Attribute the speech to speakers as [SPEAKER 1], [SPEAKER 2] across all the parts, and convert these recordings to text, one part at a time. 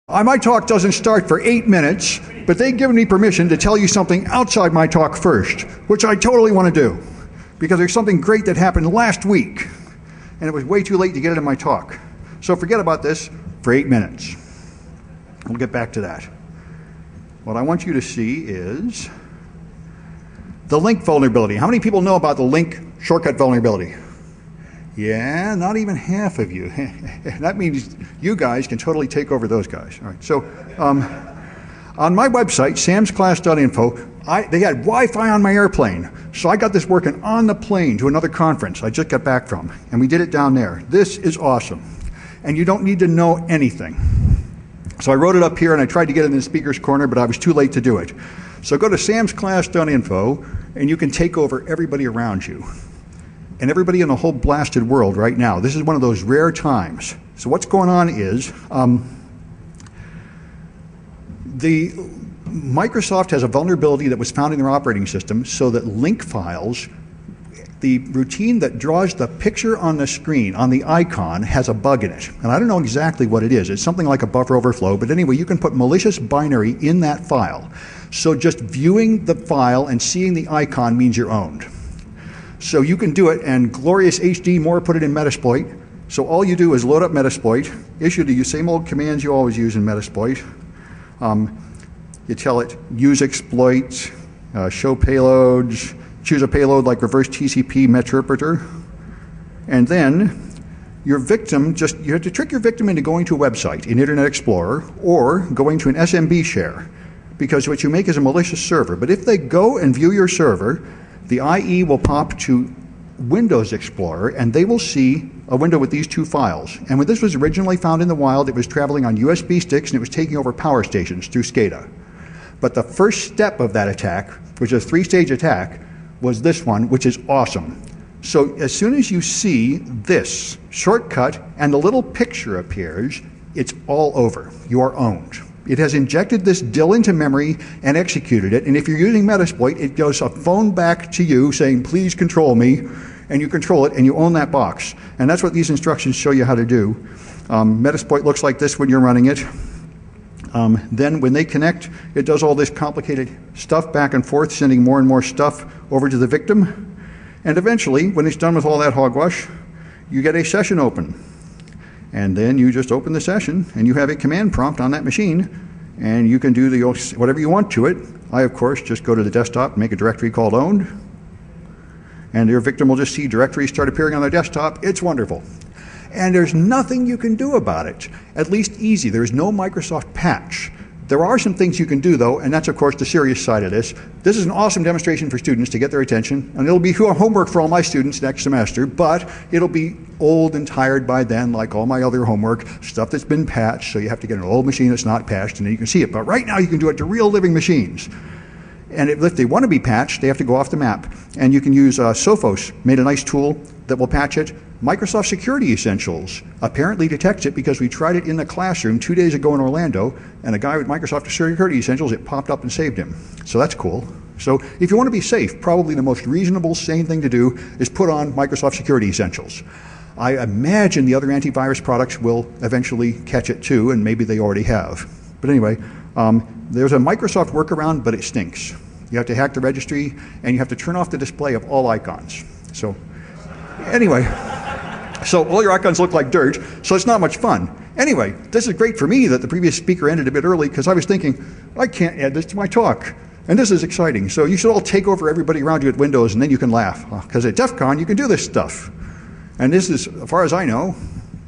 [SPEAKER 1] My talk doesn't start for 8 minutes, but they've given me permission to tell you something outside my talk first, which I totally want to do, because there's something great that happened last week, and it was way too late to get it in my talk. So forget about this for 8 minutes. We'll get back to that. What I want you to see is the link vulnerability. How many people know about the link shortcut vulnerability? Yeah, not even half of you. That means you guys can totally take over those guys. All right. So on my website, samsclass.info, they had Wi-Fi on my airplane. So I got this working on the plane to another conference I just got back from. And we did it down there. This is awesome. And you don't need to know anything. So I wrote it up here and I tried to get it in the speaker's corner, but I was too late to do it. So go to samsclass.info and you can take over everybody around you. And everybody in the whole blasted world right now. This is one of those rare times. So what's going on is Microsoft has a vulnerability that was found in their operating system so that link files, the routine that draws the picture on the screen, on the icon, has a bug in it. And I don't know exactly what it is. It's something like a buffer overflow, but anyway, you can put malicious binary in that file. So just viewing the file and seeing the icon means you're owned. So you can do it, and glorious HD Moore put it in Metasploit. So all you do is load up Metasploit, issue the same old commands you always use in Metasploit. You tell it use exploit, show payloads, choose a payload like reverse TCP meterpreter, and then your victim, you have to trick your victim into going to a website in Internet Explorer or going to an SMB share, because what you make is a malicious server. But if they go and view your server, the IE will pop to Windows Explorer, and they will see a window with these two files. And when this was originally found in the wild, it was traveling on USB sticks, and it was taking over power stations through SCADA. But the first step of that attack, which is a 3-stage attack, was this one, which is awesome. So as soon as you see this shortcut and the little picture appears, it's all over. You are owned. It has injected this DIL into memory and executed it. And if you're using Metasploit, it goes a phone back to you saying, please control me. And you control it, and you own that box. And that's what these instructions show you how to do. Metasploit looks like this when you're running it. Then when they connect, it does all this complicated stuff back and forth, sending more and more stuff over to the victim. And eventually, when it's done with all that hogwash, you get a session open. And then you just open the session, and you have a command prompt on that machine, and you can do whatever you want to it. I, of course, just go to the desktop and make a directory called owned, and your victim will just see directories start appearing on their desktop. It's wonderful. And there's nothing you can do about it, at least easy. There's no Microsoft patch. There are some things you can do, though, and that's, of course, the serious side of this. This is an awesome demonstration for students to get their attention, and it'll be homework for all my students next semester, but it'll be old and tired by then, like all my other homework, stuff that's been patched, so you have to get an old machine that's not patched, and then you can see it. But right now, you can do it to real living machines. And if they want to be patched, they have to go off the map. And you can use Sophos, made a nice tool that will patch it. Microsoft Security Essentials apparently detects it because we tried it in the classroom 2 days ago in Orlando, and a guy with Microsoft Security Essentials, it popped up and saved him. So that's cool. So if you want to be safe, probably the most reasonable, sane thing to do is put on Microsoft Security Essentials. I imagine the other antivirus products will eventually catch it too, and maybe they already have. But anyway, there's a Microsoft workaround, but it stinks. You have to hack the registry, and you have to turn off the display of all icons. So anyway, so all your icons look like dirt, so it's not much fun. Anyway, this is great for me that the previous speaker ended a bit early, because I was thinking, I can't add this to my talk. And this is exciting. So you should all take over everybody around you at Windows, and then you can laugh. Because at DEF CON, you can do this stuff. And this is, as far as I know,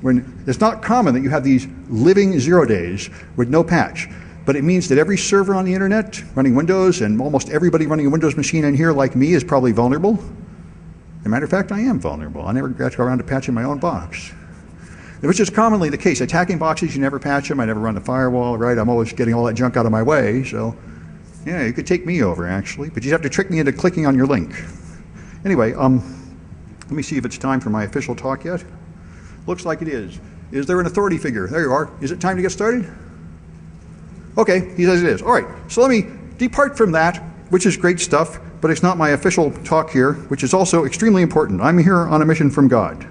[SPEAKER 1] it's not common that you have these living 0 days with no patch. But it means that every server on the internet running Windows, and almost everybody running a Windows machine in here like me, is probably vulnerable. As a matter of fact, I am vulnerable. I never got to go around to patching my own box, which is commonly the case. Attacking boxes, you never patch them. I never run the firewall, right? I'm always getting all that junk out of my way. So, yeah, you could take me over, actually. But you have to trick me into clicking on your link. Anyway, let me see if it's time for my official talk yet. Looks like it is. Is there an authority figure? There you are. Is it time to get started? Okay, he says it is. All right, so let me depart from that, which is great stuff, but it's not my official talk here, which is also extremely important. I'm here on a mission from God.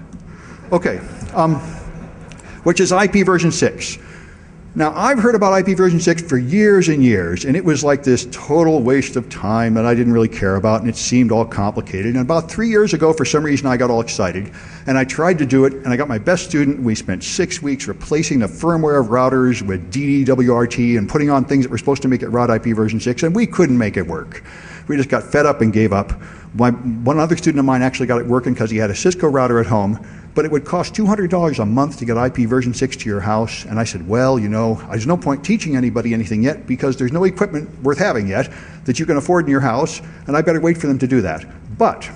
[SPEAKER 1] Okay, which is IP version 6. Now, I've heard about IP version 6 for years and years, and it was like this total waste of time that I didn't really care about, and it seemed all complicated. And about 3 years ago, for some reason, I got all excited, and I tried to do it, and I got my best student. We spent 6 weeks replacing the firmware of routers with DDWRT and putting on things that were supposed to make it route IP version 6, and we couldn't make it work. We just got fed up and gave up. One other student of mine actually got it working because he had a Cisco router at home, but it would cost $200 a month to get IP version 6 to your house. And I said, well, you know, there's no point teaching anybody anything yet because there's no equipment worth having yet that you can afford in your house, and I better wait for them to do that. But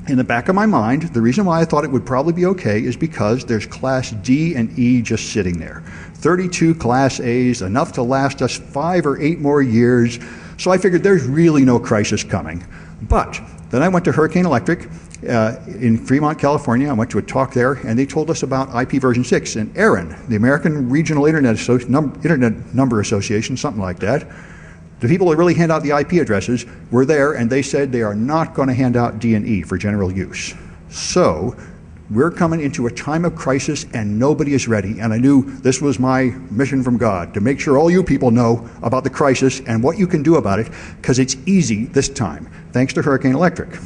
[SPEAKER 1] in the back of my mind, the reason why I thought it would probably be okay is because there's Class D and E just sitting there. 32 Class A's, enough to last us 5 or 8 more years. So I figured there's really no crisis coming. But then I went to Hurricane Electric in Fremont, California. I went to a talk there, and they told us about IP version 6. And Aaron, the American Regional Internet Number Association, something like that, the people that really hand out the IP addresses were there, and they said they are not going to hand out D and E for general use. So we're coming into a time of crisis, and nobody is ready. And I knew this was my mission from God, to make sure all you people know about the crisis and what you can do about it, because it's easy this time, thanks to Hurricane Electric.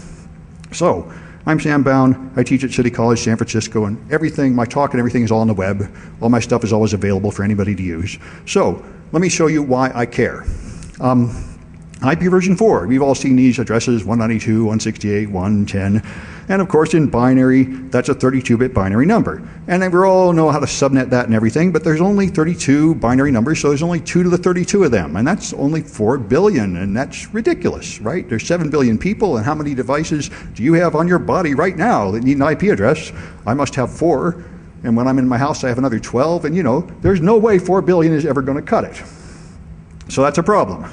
[SPEAKER 1] So, I'm Sam Bound. I teach at City College, San Francisco, and everything, my talk and everything is all on the web. All my stuff is always available for anybody to use. So, let me show you why I care. IP version 4, we've all seen these addresses, 192, 168, 110, and of course in binary, that's a 32-bit binary number. And we all know how to subnet that and everything, but there's only 32 binary numbers, so there's only 2 to the 32 of them, and that's only 4 billion, and that's ridiculous, right? There's 7 billion people, and how many devices do you have on your body right now that need an IP address? I must have 4, and when I'm in my house I have another 12, and you know, there's no way 4 billion is ever going to cut it. So that's a problem.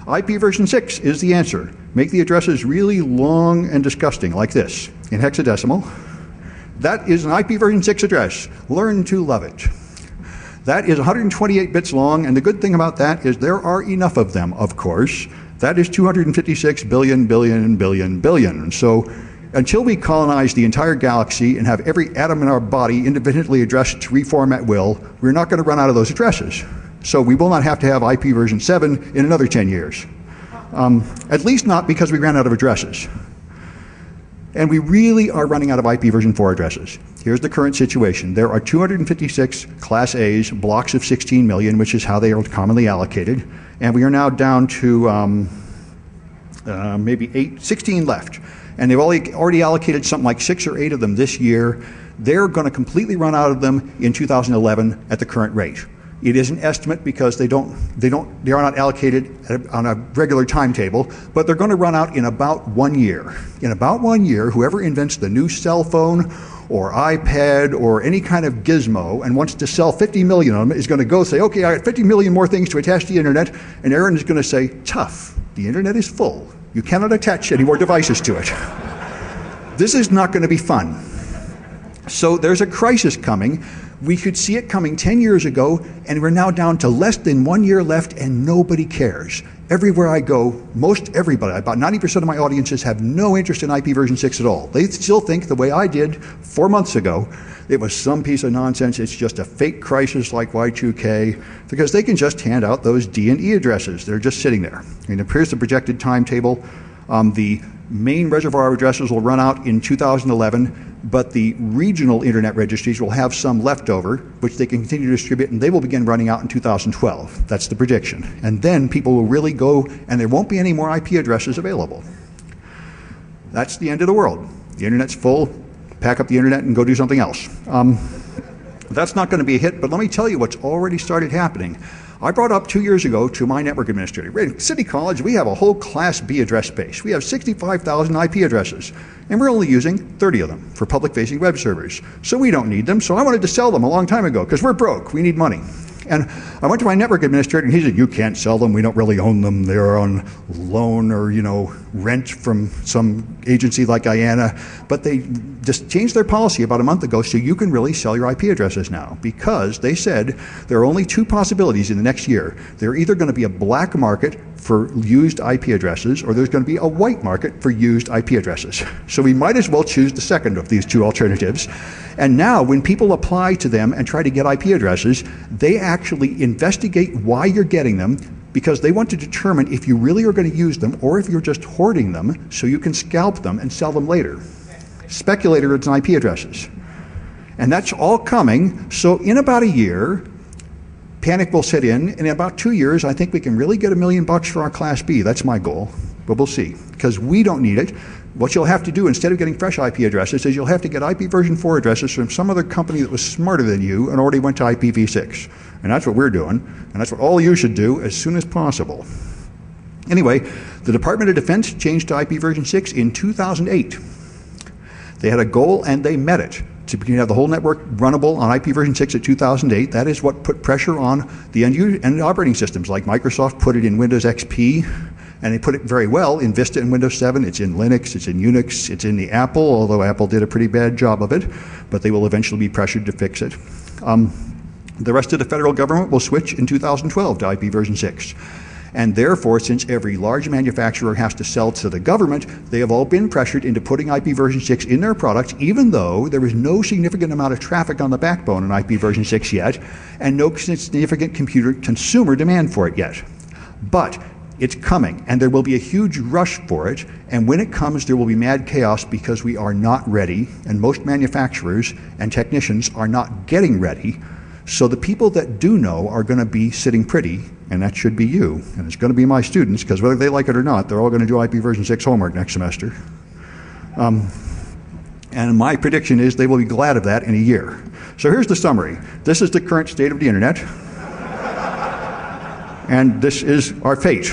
[SPEAKER 1] IP version 6 is the answer. Make the addresses really long and disgusting, like this, in hexadecimal. That is an IP version 6 address. Learn to love it. That is 128 bits long, and the good thing about that is there are enough of them, of course. That is 256 billion, billion, billion, billion. So until we colonize the entire galaxy and have every atom in our body independently addressed to reform at will, we're not going to run out of those addresses. So we will not have to have IP version 7 in another 10 years. At least not because we ran out of addresses. And we really are running out of IP version 4 addresses. Here's the current situation. There are 256 Class A's, blocks of 16 million, which is how they are commonly allocated. And we are now down to maybe 16 left. And they've already allocated something like 6 or 8 of them this year. They're going to completely run out of them in 2011 at the current rate. It is an estimate because they are not allocated on a regular timetable, but they're going to run out in about 1 year. In about 1 year, whoever invents the new cell phone or iPad or any kind of gizmo and wants to sell 50 million of them is going to go say, okay, I got 50 million more things to attach to the internet, and Aaron is going to say, tough, the internet is full. You cannot attach any more devices to it. This is not going to be fun. So there's a crisis coming. We could see it coming 10 years ago, and we're now down to less than 1 year left, and nobody cares. Everywhere I go, most everybody, about 90% of my audiences have no interest in IP version 6 at all. They still think the way I did 4 months ago, it was some piece of nonsense. It's just a fake crisis like Y2K, because they can just hand out those D and E addresses. They're just sitting there. And here's the projected timetable. The main reservoir of addresses will run out in 2011, but the regional internet registries will have some left over, which they can continue to distribute, and they will begin running out in 2012. That's the prediction. And then people will really go, and there won't be any more IP addresses available. That's the end of the world. The internet's full. Pack up the internet and go do something else. That's not going to be a hit, but let me tell you what's already started happening. I brought up 2 years ago to my network administrator. At City College, we have a whole Class B address space. We have 65,000 IP addresses, and we're only using 30 of them for public-facing web servers. So we don't need them, so I wanted to sell them a long time ago, because we're broke, we need money. And I went to my network administrator, and he said, you can't sell them, we don't really own them, they're on loan or, rent from some agency like Guyana. But they just changed their policy about a month ago, so you can really sell your IP addresses now, because they said there are only 2 possibilities in the next year. They're either going to be a black market for used IP addresses, or there's going to be a white market for used IP addresses. So we might as well choose the second of these two alternatives. And now when people apply to them and try to get IP addresses, they actually investigate why you're getting them, because they want to determine if you really are going to use them or if you're just hoarding them so you can scalp them and sell them later. Speculators and IP addresses. And that's all coming. So in about a year, panic will set in. In about 2 years, I think we can really get $1 million for our Class B. That's my goal. But we'll see. Because we don't need it. What you'll have to do, instead of getting fresh IP addresses, is you'll have to get IPv4 addresses from some other company that was smarter than you and already went to IPv6. And that's what we're doing. And that's what all you should do as soon as possible. Anyway, the Department of Defense changed to IPv6 in 2008. They had a goal and they met it. To have the whole network runnable on IPv6 at 2008, that is what put pressure on the end operating systems. Like Microsoft put it in Windows XP, and they put it very well in Vista and Windows 7. It's in Linux, it's in Unix, it's in the Apple, although Apple did a pretty bad job of it, but they will eventually be pressured to fix it. The rest of the federal government will switch in 2012 to IPv6. And therefore, since every large manufacturer has to sell to the government, they have all been pressured into putting IPv6 in their products, even though there is no significant amount of traffic on the backbone in IPv6 yet, and no significant consumer demand for it yet. But it's coming, and there will be a huge rush for it, and when it comes, there will be mad chaos because we are not ready, and most manufacturers and technicians are not getting ready. So the people that do know are going to be sitting pretty, and that should be you. And it's going to be my students, because whether they like it or not, they're all going to do IPv6 homework next semester. And my prediction is they will be glad of that in a year. So here's the summary. This is the current state of the internet. And this is our fate.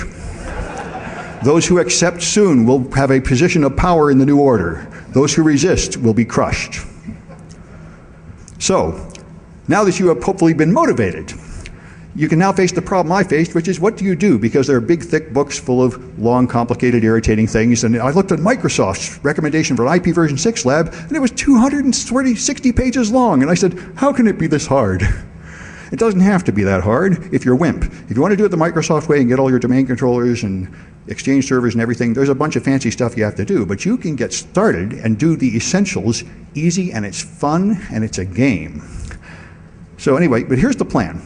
[SPEAKER 1] Those who accept soon will have a position of power in the new order. Those who resist will be crushed. So, now that you have hopefully been motivated, you can now face the problem I faced, which is what do you do? Because there are big, thick books full of long, complicated, irritating things. And I looked at Microsoft's recommendation for an IPv6 lab, and it was 260 pages long. And I said, how can it be this hard? It doesn't have to be that hard if you're a wimp. If you want to do it the Microsoft way and get all your domain controllers and Exchange servers and everything, there's a bunch of fancy stuff you have to do. But you can get started and do the essentials easy, and it's fun, and it's a game. So anyway, but here's the plan.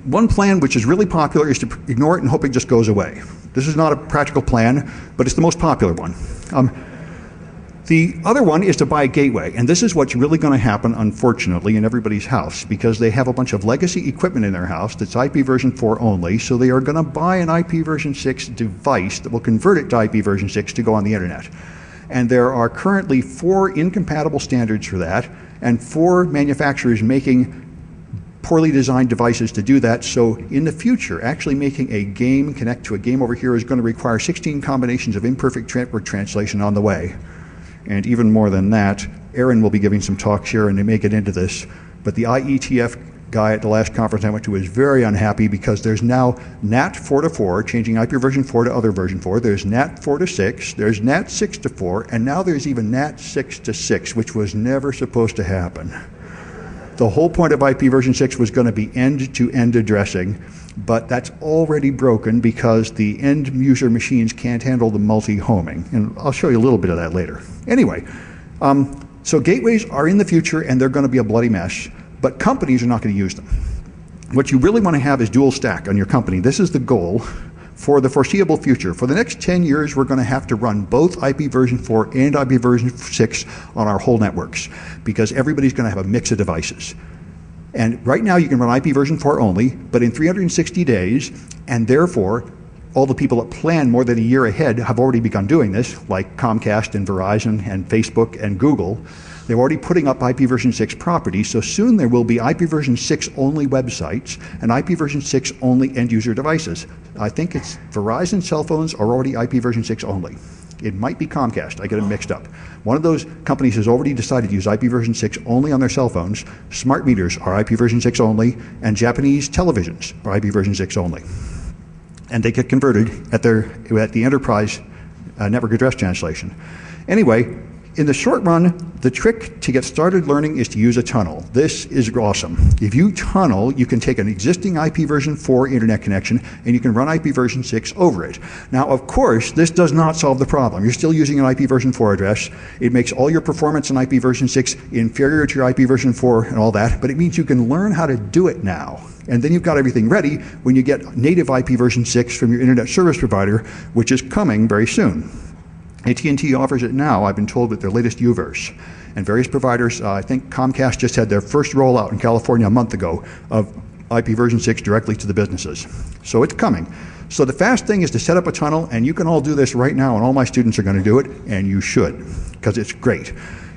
[SPEAKER 1] One plan which is really popular is to ignore it and hope it just goes away. This is not a practical plan, but it's the most popular one. The other one is to buy a gateway, and this is what's really going to happen, unfortunately, in everybody's house, because they have a bunch of legacy equipment in their house that's IPv4 only, so they are going to buy an IPv6 device that will convert it to IPv6 to go on the internet. And there are currently 4 incompatible standards for that, and 4 manufacturers making poorly designed devices to do that. So in the future, actually making a game connect to a game over here is going to require 16 combinations of imperfect network translation on the way. And even more than that, Aaron will be giving some talks here, and they may get into this, but the IETF guy at the last conference I went to was very unhappy because there's now NAT 4 to 4, changing IPv4 to other version 4. There's NAT 4 to 6, there's NAT 6 to 4, and now there's even NAT 6 to 6, which was never supposed to happen. The whole point of IPv6 was going to be end-to-end addressing, but that's already broken because the end user machines can't handle the multi-homing. And I'll show you a little bit of that later. Anyway, so gateways are in the future, and they're going to be a bloody mess, but companies are not going to use them. What you really want to have is dual stack on your company. This is the goal for the foreseeable future. For the next 10 years, we're going to have to run both IPv4 and IPv6 on our whole networks, because everybody's going to have a mix of devices. And right now you can run IPv4 only, but in 360 days, and therefore all the people that plan more than a year ahead have already begun doing this, like Comcast and Verizon and Facebook and Google. They're already putting up IPv6 properties, so soon there will be IPv6 only websites and IPv6 only end user devices. I think it's Verizon cell phones are already IPv6 only. It might be Comcast, I get them mixed up. One of those companies has already decided to use IPv6 only on their cell phones. Smart meters are IPv6 only, and Japanese televisions are IPv6 only. And they get converted at the enterprise network address translation. Anyway, In the short run, the trick to get started learning is to use a tunnel. This is awesome. If you tunnel, you can take an existing IP version 4 internet connection and you can run IP version 6 over it. Now, of course, this does not solve the problem. You're still using an IP version 4 address. It makes all your performance in IP version 6 inferior to your IP version 4 and all that, but it means you can learn how to do it now. And then you've got everything ready when you get native IP version 6 from your internet service provider, which is coming very soon. AT&T offers it now, I've been told, with their latest UVerse. And various providers, I think Comcast just had their first rollout in California a month ago of IP version 6 directly to the businesses. So it's coming. So the fast thing is to set up a tunnel, and you can all do this right now, and all my students are going to do it, and you should, because it's great.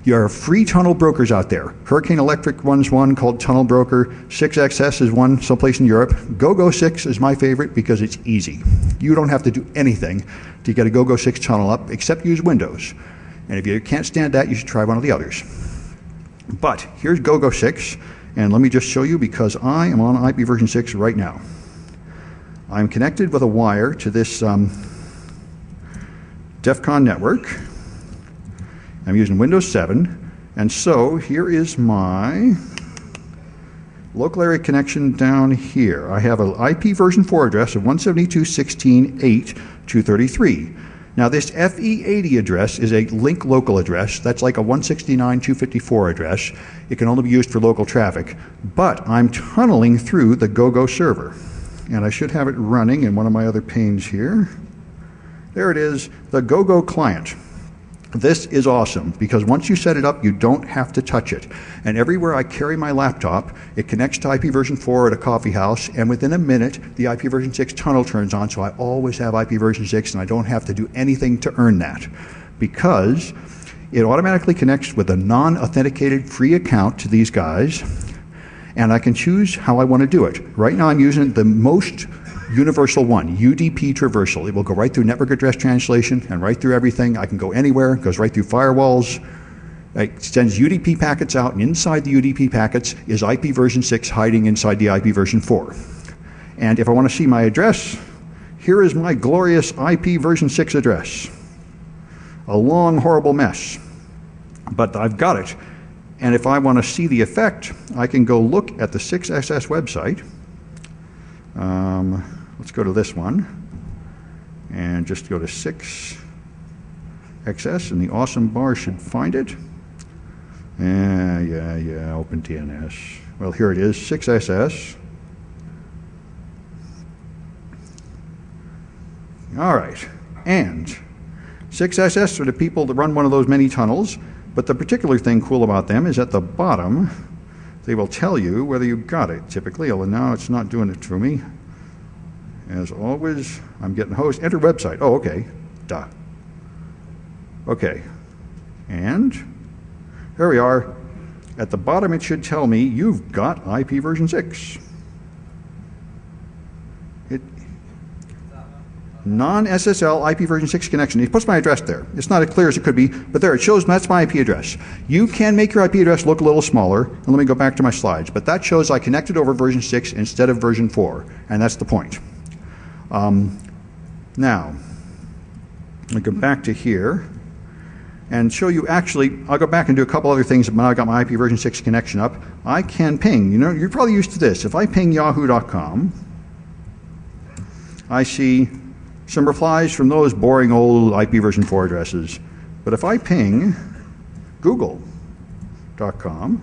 [SPEAKER 1] There are free tunnel brokers out there. Hurricane Electric runs one called Tunnel Broker. 6XS is one someplace in Europe. GoGo6 is my favorite because it's easy. You don't have to do anything to get a GoGo6 tunnel up except use Windows. And if you can't stand that, you should try one of the others. But here's GoGo6, and let me just show you because I am on IP version 6 right now. I'm connected with a wire to this DEFCON network. I'm using Windows 7, and so here is my local area connection down here. I have an IP version 4 address of 172.16.8.233. Now this FE80 address is a link local address. That's like a 169.254 address. It can only be used for local traffic, but I'm tunneling through the GoGo server. And I should have it running in one of my other panes here. There it is, the GoGo client. This is awesome because once you set it up, you don't have to touch it. And everywhere I carry my laptop, it connects to IP version 4 at a coffee house, and within a minute, the IP version 6 tunnel turns on, so I always have IP version 6, and I don't have to do anything to earn that because it automatically connects with a non-authenticated free account to these guys, and I can choose how I want to do it. Right now, I'm using the most universal one, UDP traversal. It will go right through network address translation and right through everything. I can go anywhere, it goes right through firewalls. It sends UDP packets out, and inside the UDP packets is IP version 6 hiding inside the IP version 4. And if I want to see my address, here is my glorious IP version 6 address. A long, horrible mess, but I've got it. And if I want to see the effect, I can go look at the 6SS website. Let's go to this one and just go to 6XS, and the awesome bar should find it. Yeah, open DNS. Well, here it is, 6SS. All right, and 6SS are the people that run one of those many tunnels, but the particular thing cool about them is at the bottom, they will tell you whether you got it, typically, although now it's not doing it for me. As always, I'm getting host, enter website. Oh, okay, duh. Okay, and there we are. At the bottom, it should tell me you've got IP version 6. Non-SSL IP version 6 connection. It puts my address there. It's not as clear as it could be, but there it shows that's my IP address. You can make your IP address look a little smaller, and let me go back to my slides, but that shows I connected over version 6 instead of version 4, and that's the point. Now, I'll go back to here and show you actually, I'll go back and do a couple other things when I got my IP version 6 connection up. I can ping, you know, you're probably used to this. If I ping yahoo.com, I see some replies from those boring old IP version 4 addresses. But if I ping google.com,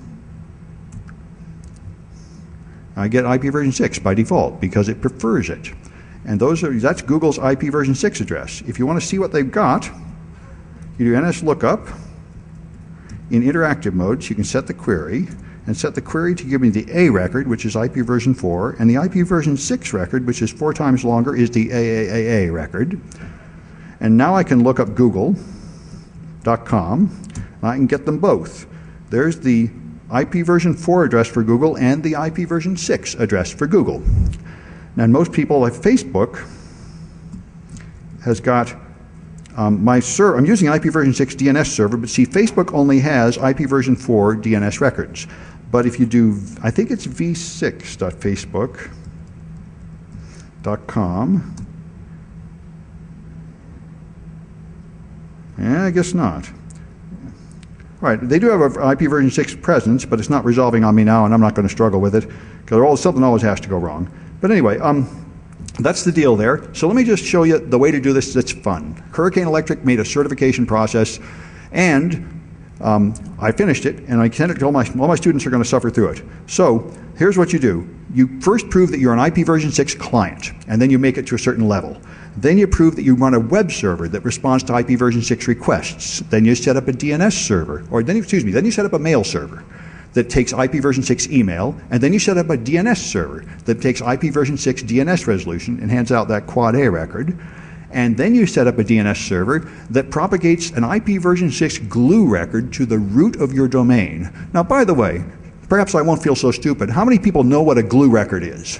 [SPEAKER 1] I get IP version 6 by default because it prefers it. And that's Google's IP version 6 address. If you want to see what they've got, you do NSLOOKUP in interactive mode, so you can set the query, and set the query to give me the A record, which is IP version 4, and the IP version 6 record, which is 4 times longer, is the AAAA record. And now I can look up google.com, and I can get them both. There's the IP version 4 address for Google and the IP version 6 address for Google. Now, most people, like Facebook, has got I'm using an IP version 6 DNS server, but see, Facebook only has IP version 4 DNS records. But if you do, I think it's v6.facebook.com. Yeah, I guess not. Right, they do have an IP version 6 presence, but it's not resolving on me now, and I'm not going to struggle with it, because something always has to go wrong. But anyway, that's the deal there. So let me just show you the way to do this that's fun. Hurricane Electric made a certification process, and I finished it, and I sent it to all my students are going to suffer through it. So here's what you do. You first prove that you're an IP version 6 client, and then you make it to a certain level. Then you prove that you run a web server that responds to IP version 6 requests. Then you set up a DNS server, then you set up a mail server that takes IP version 6 email, and then you set up a DNS server that takes IP version 6 DNS resolution and hands out that quad A record. And then you set up a DNS server that propagates an IP version 6 glue record to the root of your domain. Now, by the way, perhaps I won't feel so stupid. How many people know what a glue record is?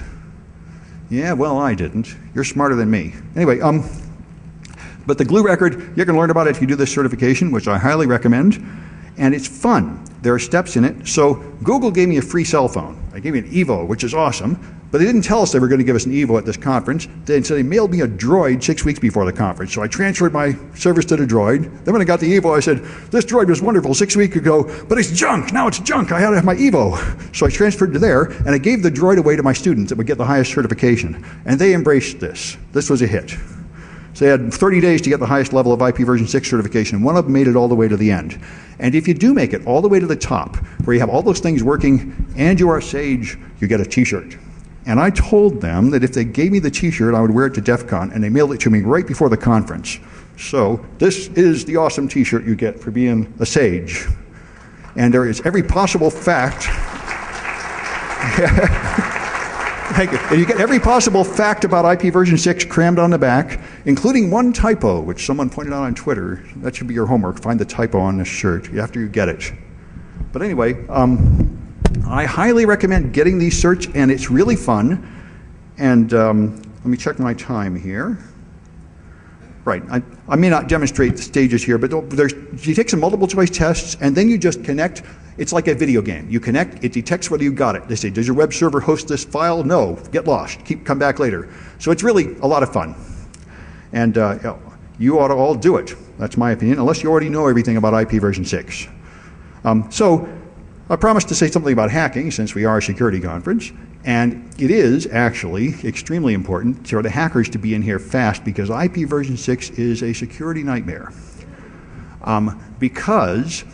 [SPEAKER 1] Yeah, well, I didn't. You're smarter than me. Anyway, but the glue record, you can learn about it if you do this certification, which I highly recommend. And it's fun. There are steps in it. So Google gave me a free cell phone. They gave me an Evo, which is awesome. But they didn't tell us they were going to give us an Evo at this conference. They said they mailed me a Droid 6 weeks before the conference. So I transferred my service to the Droid. Then when I got the Evo, I said, this Droid was wonderful 6 weeks ago, but it's junk. Now it's junk. I had to have my Evo. So I transferred to there, and I gave the Droid away to my students that would get the highest certification. And they embraced this. This was a hit. So they had 30 days to get the highest level of IP version 6 certification. One of them made it all the way to the end. And if you do make it all the way to the top, where you have all those things working and you are sage, you get a t-shirt. And I told them that if they gave me the t-shirt, I would wear it to DEFCON, and they mailed it to me right before the conference. So this is the awesome t-shirt you get for being a sage. And there is every possible fact. Thank you. And you get every possible fact about IP version 6 crammed on the back, including one typo, which someone pointed out on Twitter. That should be your homework. Find the typo on this shirt after you get it. But anyway, I highly recommend getting these certs, and it's really fun. And let me check my time here. Right, I may not demonstrate the stages here, but you take some multiple choice tests, and then you just connect. It's like a video game. You connect, it detects whether you got it. They say, does your web server host this file? No, get lost, come back later. So it's really a lot of fun. And you ought to all do it. That's my opinion, unless you already know everything about IP version 6. So I promised to say something about hacking, since we are a security conference. And it is actually extremely important for the hackers to be in here fast, because IP version 6 is a security nightmare. Because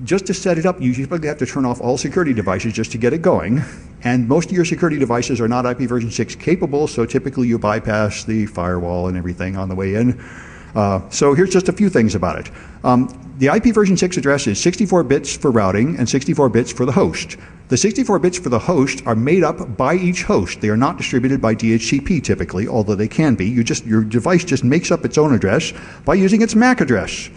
[SPEAKER 1] just to set it up, you typically have to turn off all security devices just to get it going. And most of your security devices are not IP version 6 capable, so typically you bypass the firewall and everything on the way in. So here's just a few things about it. The IP version 6 address is 64 bits for routing and 64 bits for the host. The 64 bits for the host are made up by each host. They are not distributed by DHCP typically, although they can be. Your device just makes up its own address by using its MAC address.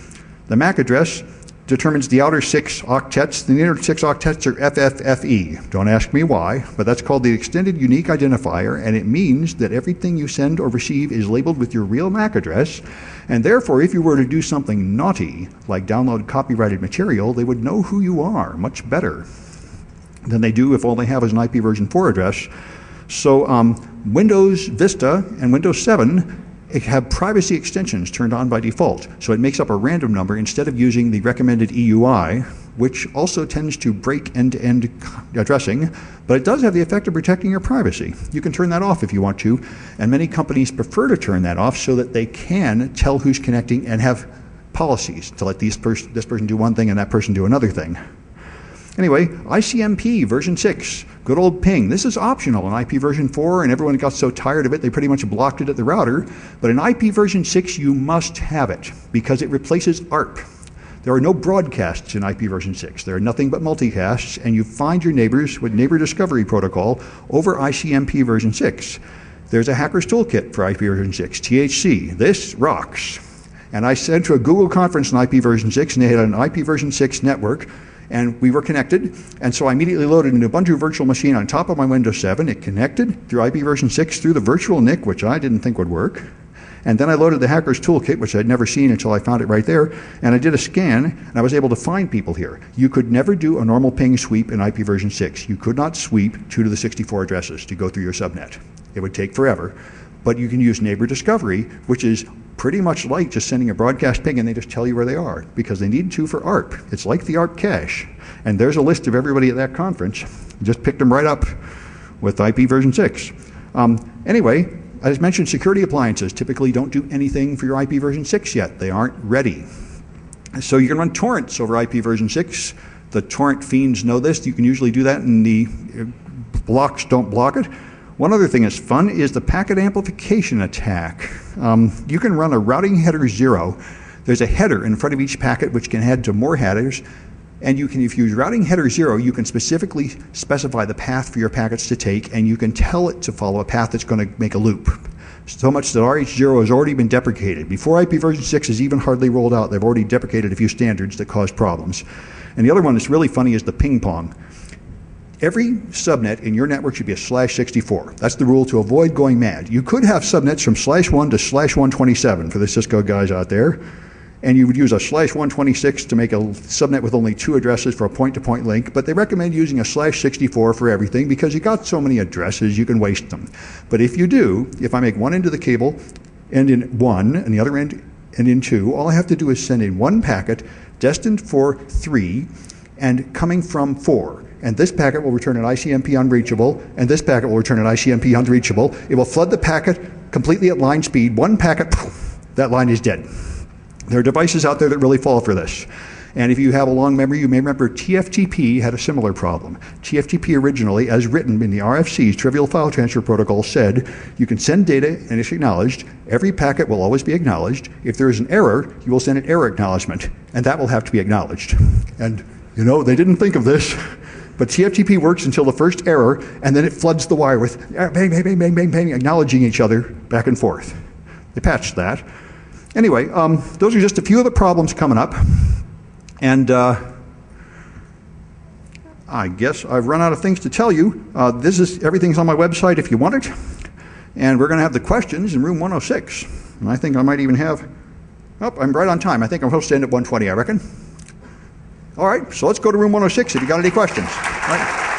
[SPEAKER 1] The MAC address determines the outer 6 octets. The inner 6 octets are FFFE. Don't ask me why, but that's called the Extended Unique Identifier, and it means that everything you send or receive is labeled with your real MAC address, and therefore if you were to do something naughty, like download copyrighted material, they would know who you are much better than they do if all they have is an IP version 4 address. So Windows Vista and Windows 7 have privacy extensions turned on by default. So it makes up a random number instead of using the recommended EUI, which also tends to break end-to-end addressing, but it does have the effect of protecting your privacy. You can turn that off if you want to, and many companies prefer to turn that off so that they can tell who's connecting and have policies to let this person do one thing and that person do another thing. Anyway, ICMP version 6, good old ping. This is optional in IP version 4, and everyone got so tired of it they pretty much blocked it at the router. But in IP version 6, you must have it because it replaces ARP. There are no broadcasts in IP version 6. There are nothing but multicasts, and you find your neighbors with Neighbor Discovery Protocol over ICMP version 6. There's a Hacker's Toolkit for IP version 6, THC. This rocks. And I sent to a Google conference in IP version 6, and they had an IP version 6 network, and we were connected, and so I immediately loaded an Ubuntu virtual machine on top of my Windows 7. It connected through IP version 6 through the virtual NIC, which I didn't think would work. And then I loaded the Hacker's Toolkit, which I'd never seen until I found it right there, and I did a scan, and I was able to find people here. You could never do a normal ping sweep in IP version 6. You could not sweep 2 to the 64 addresses to go through your subnet. It would take forever. But you can use Neighbor Discovery, which is pretty much like just sending a broadcast ping and they just tell you where they are, because they need to for ARP. It's like the ARP cache. And there's a list of everybody at that conference. Just picked them right up with IPv6. Anyway, as mentioned, security appliances typically don't do anything for your IPv6 yet. They aren't ready. So you can run torrents over IPv6. The torrent fiends know this. You can usually do that, and the blocks don't block it. One other thing that's fun is the packet amplification attack. You can run a routing header 0. There's a header in front of each packet which can head to more headers. And you can, if you use routing header 0, you can specifically specify the path for your packets to take, and you can tell it to follow a path that's going to make a loop. So much that RH0 has already been deprecated. Before IPv6 is even hardly rolled out, they've already deprecated a few standards that cause problems. And the other one that's really funny is the ping pong. Every subnet in your network should be a /64. That's the rule to avoid going mad. You could have subnets from /1 to /127 for the Cisco guys out there. And you would use a /126 to make a subnet with only 2 addresses for a point-to-point link, but they recommend using a /64 for everything because you got so many addresses you can waste them. But if you do, if I make one end of the cable end in 1 and the other end in 2, all I have to do is send in one packet destined for 3 and coming from 4. And this packet will return an ICMP unreachable, and this packet will return an ICMP unreachable. It will flood the packet completely at line speed. One packet, that line is dead. There are devices out there that really fall for this. And if you have a long memory, you may remember TFTP had a similar problem. TFTP originally, as written in the RFC's Trivial File Transfer Protocol, said you can send data and it's acknowledged. Every packet will always be acknowledged. If there is an error, you will send an error acknowledgement, and that will have to be acknowledged. And, you know, they didn't think of this. But TFTP works until the first error, and then it floods the wire with bang, bang, bang, bang, bang, bang, acknowledging each other back and forth. They patched that. Anyway, those are just a few of the problems coming up. And I guess I've run out of things to tell you. Everything's on my website if you want it. And we're going to have the questions in room 106. And I think I might even have, I'm right on time. I think I'm supposed to end at 1:20, I reckon. All right, so let's go to room 106 if you got any questions. All right.